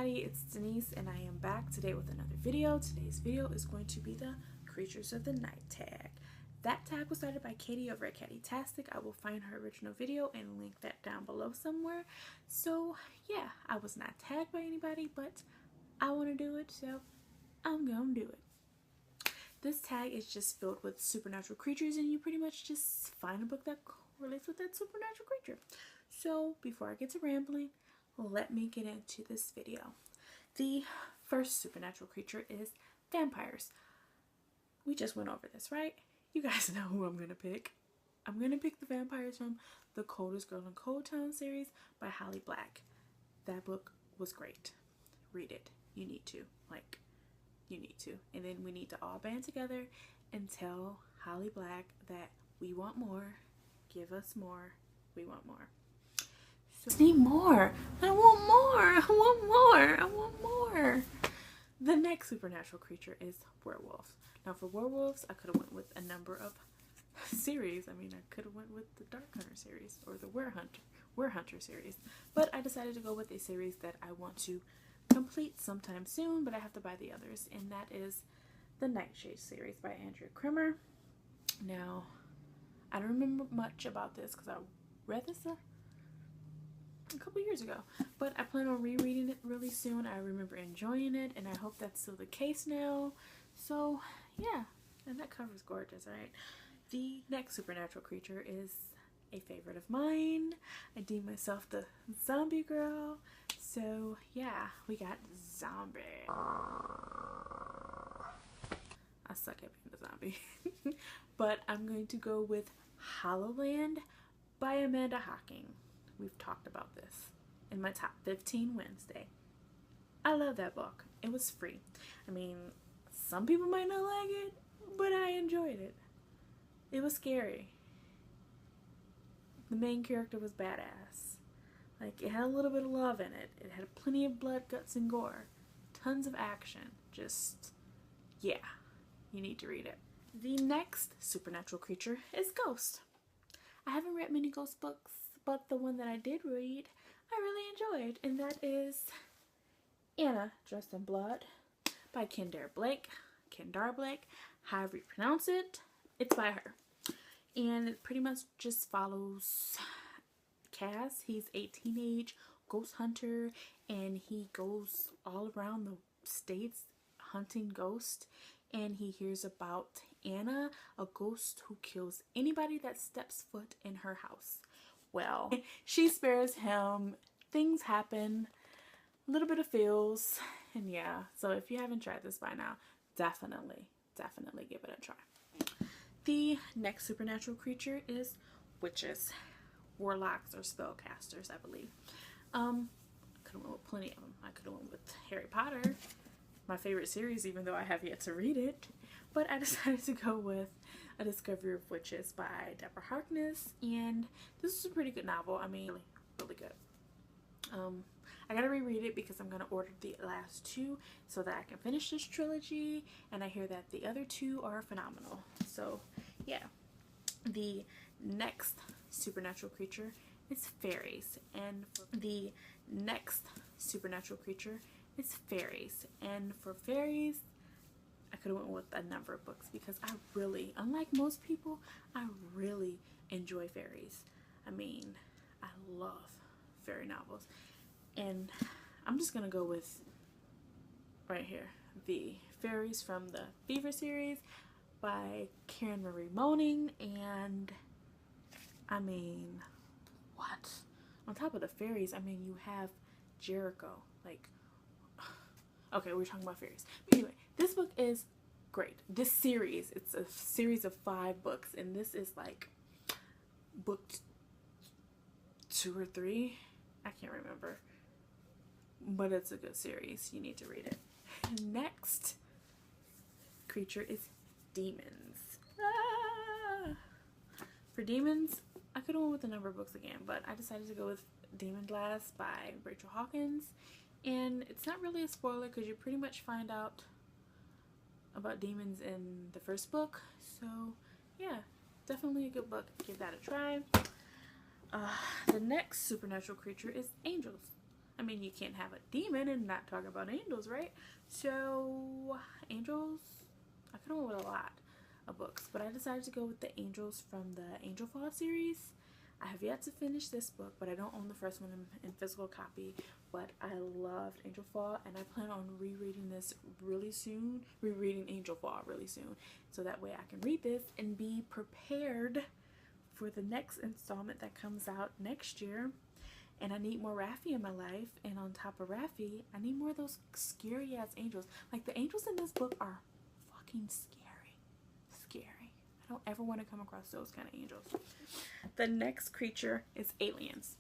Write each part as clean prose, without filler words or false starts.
everybody, it's Denise and I am back today with another video. Today's video is going to be the Creatures of the Night tag. That tag was started by Katie over at Catty-tastic. I will find her original video and link that down below somewhere. So yeah, I was not tagged by anybody, but I want to do it, so I'm gonna do it. This tag is just filled with supernatural creatures, and you pretty much just find a book that relates with that supernatural creature. So before I get to rambling, let me get into this video. The first supernatural creature is vampires. We just went over this, right? You guys know who I'm gonna pick. I'm gonna pick the vampires from The Coldest Girl in Cold Town series by Holly Black. That book was great. Read it. You need to. Like, you need to. And then we need to all band together and tell Holly Black that we want more. Give us more. We want more. I need more. I want more. I want more. I want more. The next supernatural creature is werewolf. Now for werewolves, I could have went with a number of series. I mean, I could have went with the Dark Hunter series or the Werehunter series. But I decided to go with a series that I want to complete sometime soon, but I have to buy the others. And that is the Nightshade series by Andrea Krimmer. Now, I don't remember much about this because I read this a couple years ago, but I plan on rereading it really soon. I remember enjoying it, and I hope that's still the case now. So yeah, and that cover's gorgeous. All right, the next supernatural creature is a favorite of mine. I deem myself the zombie girl, so yeah, we got zombie. I suck at being a zombie. But I'm going to go with Hollowland by Amanda Hocking. We've talked about this in my top 15 Wednesday. I love that book. It was free. I mean, some people might not like it, but I enjoyed it. It was scary. The main character was badass. Like, it had a little bit of love in it. It had plenty of blood, guts, and gore. Tons of action. Just, yeah, you need to read it. The next supernatural creature is Ghost. I haven't read many ghost books, but the one that I did read, I really enjoyed, and that is Anna Dressed in Blood by Kendare Blake, however you pronounce it. It's by her. And it pretty much just follows Cass. He's a teenage ghost hunter, and he goes all around the states hunting ghosts, and he hears about Anna, a ghost who kills anybody that steps foot in her house. Well, she spares him. Things happen. A little bit of feels. And yeah, so if you haven't tried this by now, definitely give it a try. The next supernatural creature is witches, warlocks, or spellcasters, I believe. I could have went with plenty of them. I could have went with Harry Potter, my favorite series, even though I have yet to read it. But I decided to go with A Discovery of Witches by Deborah Harkness, and this is a pretty good novel. I mean, really good. I gotta reread it because I'm gonna order the last two so that I can finish this trilogy, and I hear that the other two are phenomenal. So yeah, the next supernatural creature is fairies, and the next supernatural creature is fairies, and for fairies, I could have went with a number of books because I really, unlike most people, I really enjoy fairies. I mean, I love fairy novels. And I'm just gonna go with right here, the Fairies from the Fever series by Karen Marie Moning. And I mean, what? On top of the fairies, I mean, you have Jericho. Like, okay, we're talking about fairies. But anyway, this book is great. This series, it's a series of 5 books, and this is like book 2 or 3. I can't remember. But it's a good series. You need to read it. Next creature is demons. For demons, I could have went with a number of books again, but I decided to go with Demon Glass by Rachel Hawkins. And it's not really a spoiler because you pretty much find out about demons in the first book. So yeah, definitely a good book. Give that a try. The next supernatural creature is angels. I mean, you can't have a demon and not talk about angels, right? So, angels, I could have went with a lot of books, but I decided to go with the angels from the Angel Fall series. I have yet to finish this book, but I don't own the first one in physical copy, but I loved Angel Fall, and I plan on rereading this really soon, rereading Angel Fall really soon, so that way I can read this and be prepared for the next installment that comes out next year. And I need more Raffi in my life, and on top of Raffi, I need more of those scary ass angels. Like, the angels in this book are fucking scary. I don't ever want to come across those kind of angels. The next creature is aliens.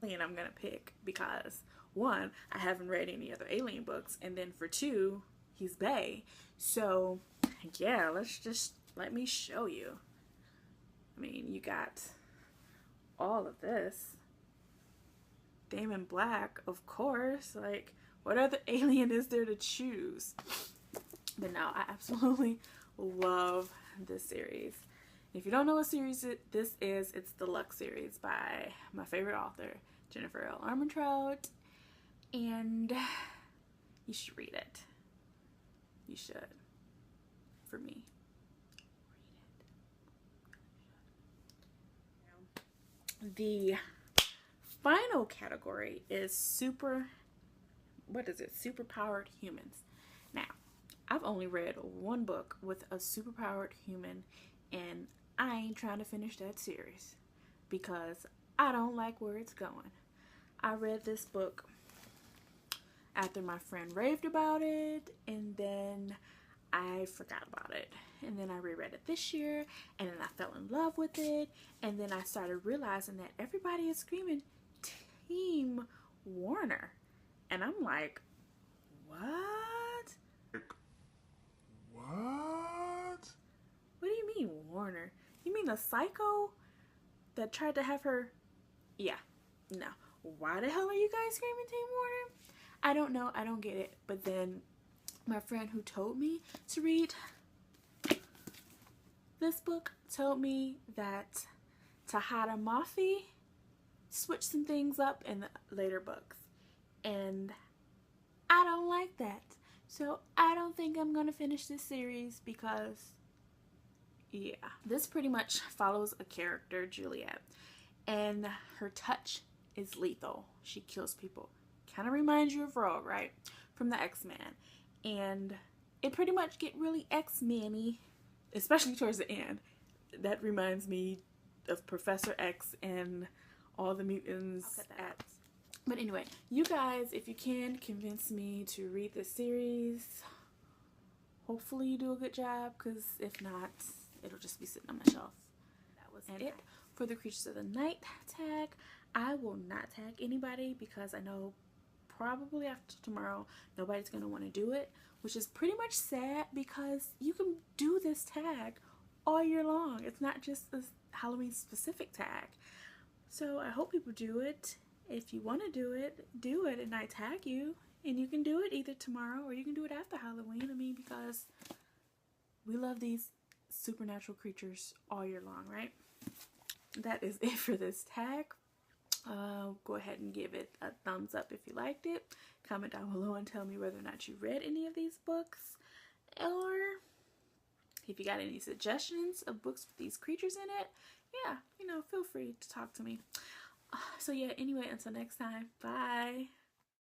Alien I'm gonna pick because, one, I haven't read any other alien books, and then for two, he's bae. So yeah, let me show you. I mean, you got all of this. Damon Black, of course. Like, what other alien is there to choose? But no, I absolutely love this series. If you don't know what series this is, it's the Lux series by my favorite author, Jennifer L. Armentrout, and you should read it. You should. For me. Read it. The final category is superpowered humans. Now, I've only read one book with a superpowered human, and I ain't trying to finish that series because I don't like where it's going. I read this book after my friend raved about it, and then I forgot about it. And then I reread it this year, and then I fell in love with it, and then I started realizing that everybody is screaming Team Warner, and I'm like, what? What do you mean Warner? You mean the psycho that tried to have her? Yeah, no. Why the hell are you guys screaming Team Warner? I don't know. I don't get it. But then my friend who told me to read this book told me that Tahada Mafi switched some things up in the later books, and I don't like that. So I don't think I'm gonna finish this series because, yeah, this pretty much follows a character, Juliet, and her touch is lethal. She kills people. Kind of reminds you of Rogue, right? From the X-Men. And it pretty much get really X-Men-y, especially towards the end. That reminds me of Professor X and all the mutants. But anyway, you guys, if you can, convince me to read this series. Hopefully you do a good job, because if not, it'll just be sitting on my shelf. That was it for the Creatures of the Night tag. I will not tag anybody because I know probably after tomorrow nobody's going to want to do it, which is pretty much sad because you can do this tag all year long. It's not just a Halloween specific tag. So I hope people do it. If you want to do it, and I tag you, and you can do it either tomorrow or you can do it after Halloween. I mean, because we love these supernatural creatures all year long, right? That is it for this tag. Go ahead and give it a thumbs up if you liked it. Comment down below and tell me whether or not you read any of these books, or if you got any suggestions of books with these creatures in it. Yeah, feel free to talk to me. So yeah, anyway, until next time, bye.